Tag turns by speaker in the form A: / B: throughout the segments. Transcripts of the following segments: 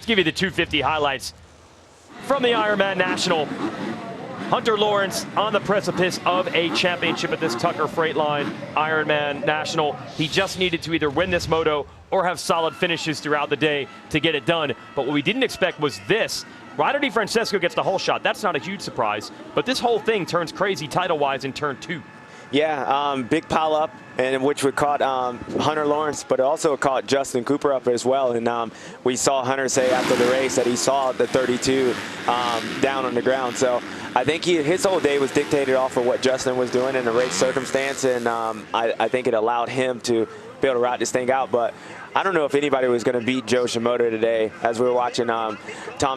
A: Let's give you the 250 highlights from the Ironman National. Hunter Lawrence on the precipice of a championship at this Tucker Freightline Ironman National. He just needed to either win this moto or have solid finishes throughout the day to get it done. But what we didn't expect was this. Ryder DiFrancesco gets the whole shot. That's not a huge surprise. But this whole thing turns crazy title-wise in turn 2.
B: Yeah, big pile up, and which would caught Hunter Lawrence, but also caught Justin Cooper up as well. And we saw Hunter say after the race that he saw the 32 down on the ground. So I think his whole day was dictated off of what Justin was doing in the race circumstance, and I think it allowed him to be able to ride this thing out. But I don't know if anybody was going to beat Joe Shimoda today, as we were watching Tom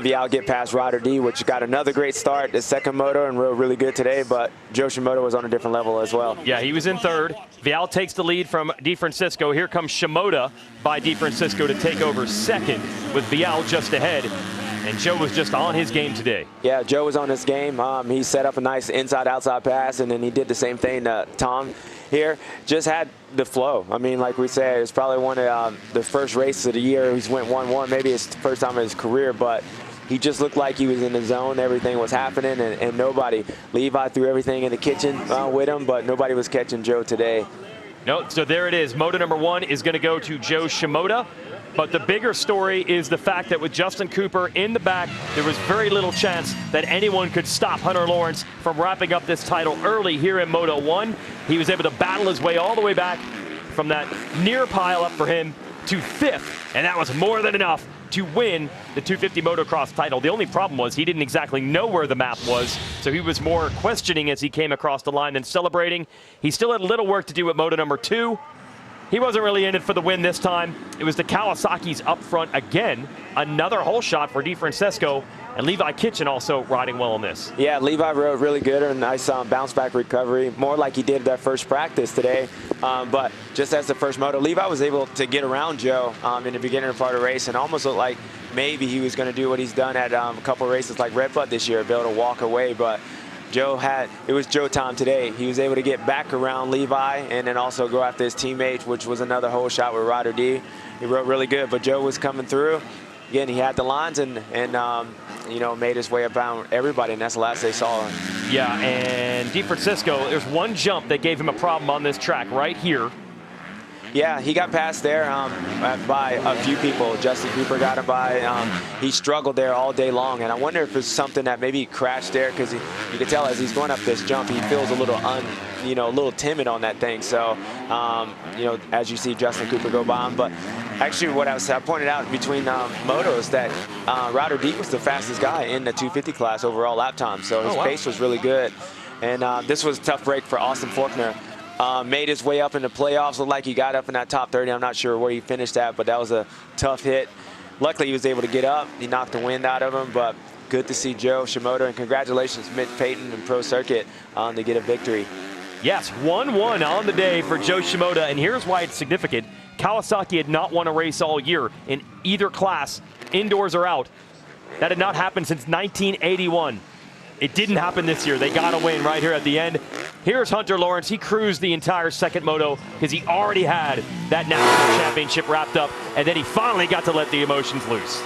B: Vial get past Ryder D, which got another great start, the second moto, and rode really good today. But Joe Shimoda was on a different level as well.
A: Yeah, he was in third. Vial takes the lead from DiFrancesco. Here comes Shimoda by DiFrancesco to take over second, with Vial just ahead. And Joe was just on his game today. Yeah, Joe was on his game. He set up a nice inside-outside pass, and then he did the same thing to Tom here. Just had the flow. I mean, like we said, it's probably one of the first races of the year. He's went 1-1. Maybe it's the first time in his career, but he just looked like he was in the zone. Everything was happening, and nobody. Levi threw everything in the kitchen with him, but nobody was catching Joe today. No, so there it is. Moto number 1 is going to go to Joe Shimoda. But the bigger story is the fact that with Justin Cooper in the back, there was very little chance that anyone could stop Hunter Lawrence from wrapping up this title early here in Moto 1. He was able to battle his way all the way back from that near pile up for him to 5th, and that was more than enough to win the 250 motocross title. The only problem was he didn't exactly know where the map was, so he was more questioning as he came across the line than celebrating. He still had a little work to do at Moto number 2. He wasn't really in it for the win this time. It was the Kawasaki's up front again. Another hole shot for DiFrancesco, and Levi Kitchen also riding well on this. Yeah, Levi rode really good, and nice bounce back recovery, more like he did that first practice today. But just as the first moto, Levi was able to get around Joe in the beginning part of the race, and almost looked like maybe he was going to do what he's done at a couple races like Red Bud this year, be able to walk away. But it was Joe time today. He was able to get back around Levi and then also go after his teammate, which was another hole shot with Ryder D. He rode really good, but Joe was coming through. Again, he had the lines and you know, made his way around everybody, and that's the last they saw him. Yeah, and DiFrancesco, there's one jump that gave him a problem on this track right here. Yeah, he got past there by a few people. Justin Cooper got him by. He struggled there all day long, and I wonder if it's something that maybe he crashed there, because you can tell as he's going up this jump, he feels a little a little timid on that thing. So, you know, as you see Justin Cooper go by him, but actually what I pointed out between motos that Ryder D was the fastest guy in the 250 class overall lap time, so his pace was really good. And this was a tough break for Austin Faulkner. Made his way up in the playoffs. Looked like he got up in that top 30. I'm not sure where he finished at, but that was a tough hit. Luckily, he was able to get up. He knocked the wind out of him, but good to see Joe Shimoda, and congratulations, Mitch Payton and Pro Circuit to get a victory. Yes, 1-1 on the day for Joe Shimoda, and here's why it's significant. Kawasaki had not won a race all year in either class, indoors or out. That had not happened since 1981. It didn't happen this year. They got a win right here at the end. Here's Hunter Lawrence. He cruised the entire second moto because he already had that national championship wrapped up, and then he finally got to let the emotions loose.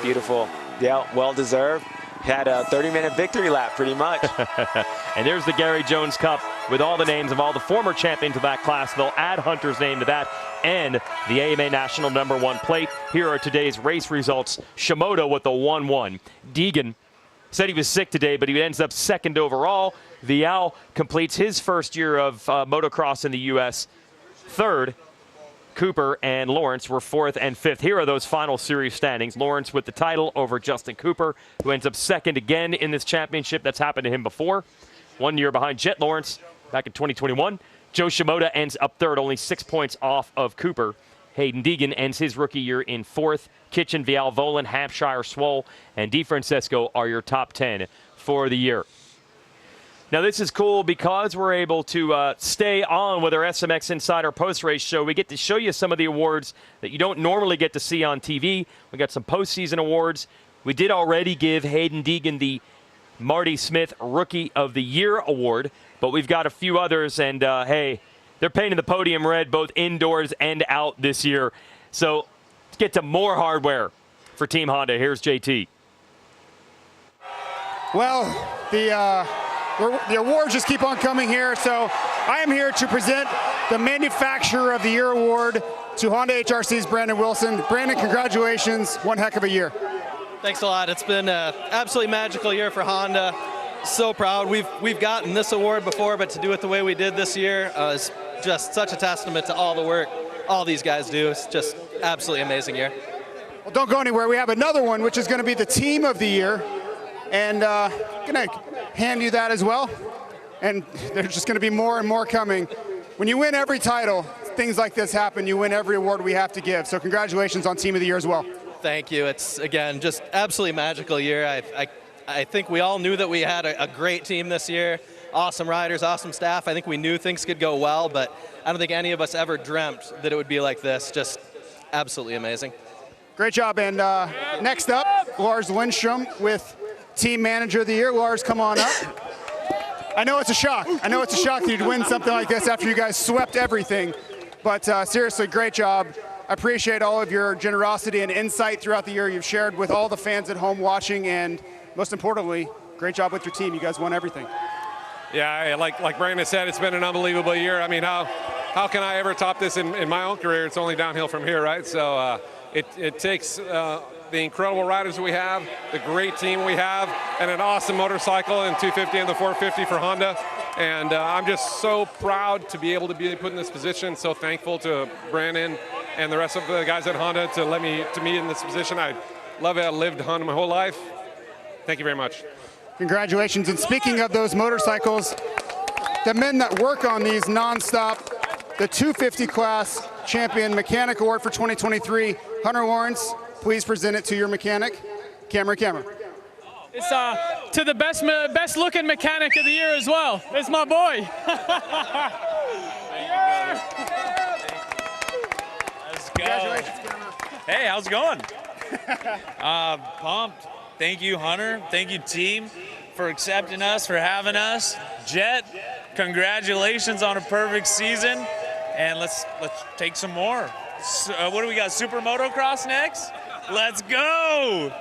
A: Beautiful. Yeah, well-deserved. Had a 30-minute victory lap, pretty much. And there's the Gary Jones Cup with all the names of all the former champions of that class. They'll add Hunter's name to that and the AMA National #1 plate. Here are today's race results. Shimoda with the 1-1. Deegan said he was sick today, but he ends up second overall. Vial completes his first year of motocross in the U.S. third. Cooper and Lawrence were 4th and 5th. Here are those final series standings. Lawrence with the title over Justin Cooper, who ends up second again in this championship. That's happened to him before. 1 year behind Jet Lawrence back in 2021. Joe Shimoda ends up third, only 6 points off of Cooper. Hayden Deegan ends his rookie year in 4th. Kitchen, Vial, Volan, Hampshire, Swoll, and DiFrancesco are your top 10 for the year. Now, this is cool because we're able to stay on with our SMX Insider post-race show. We get to show you some of the awards that you don't normally get to see on TV. We got some postseason awards. We did already give Hayden Deegan the Marty Smith Rookie of the Year award, but we've got a few others, and hey, they're painting the podium red both indoors and out this year. So Let's get to more hardware for Team Honda. Here's JT.
C: Well, the awards just keep on coming here, so I am here to present the Manufacturer of the Year award to Honda HRC's Brandon Wilson. Brandon, congratulations. One heck of a year.
D: Thanks a lot. It's been an absolutely magical year for Honda. So proud. We've gotten this award before, but to do it the way we did this year is just such a testament to all the work all these guys do. It's just absolutely amazing year.
C: Well, don't go anywhere. We have another one, which is going to be the Team of the Year. And going to hand you that as well. And there's just going to be more and more coming. When you win every title, things like this happen. You win every award we have to give. So congratulations on Team of the Year as well.
D: Thank you. It's, again, just absolutely magical year. I think we all knew that we had a great team this year. Awesome riders, awesome staff. I think we knew things could go well, but I don't think any of us ever dreamt that it would be like this. Just absolutely amazing.
C: Great job. And next up, Lars Lindstrom with Team Manager of the Year. Lars, come on up. I know it's a shock. I know it's a shock that you'd win something like this after you guys swept everything. But seriously, great job. I appreciate all of your generosity and insight throughout the year you've shared with all the fans at home watching. And most importantly, great job with your team. You guys won everything.
E: Yeah, like Brandon said, it's been an unbelievable year. I mean, how can I ever top this in my own career? It's only downhill from here, right? So it takes the incredible riders we have, the great team we have, and an awesome motorcycle and 250 and the 450 for Honda. And I'm just so proud to be able to be put in this position. So thankful to Brandon and the rest of the guys at Honda to me in this position. I love it. I lived Honda my whole life. Thank you very much.
C: Congratulations. And speaking of those motorcycles, the men that work on these nonstop, the 250 class champion mechanic award for 2023, Hunter Lawrence, please present it to your mechanic. Camera.
F: It's to the best looking mechanic of the year as well. It's my boy.
G: Let's go. Hey, how's it going? Pumped. Thank you, Hunter. Thank you, team, for accepting us, for having us. Jet, congratulations on a perfect season. And let's take some more. So, what do we got? Super Motocross next? Let's go!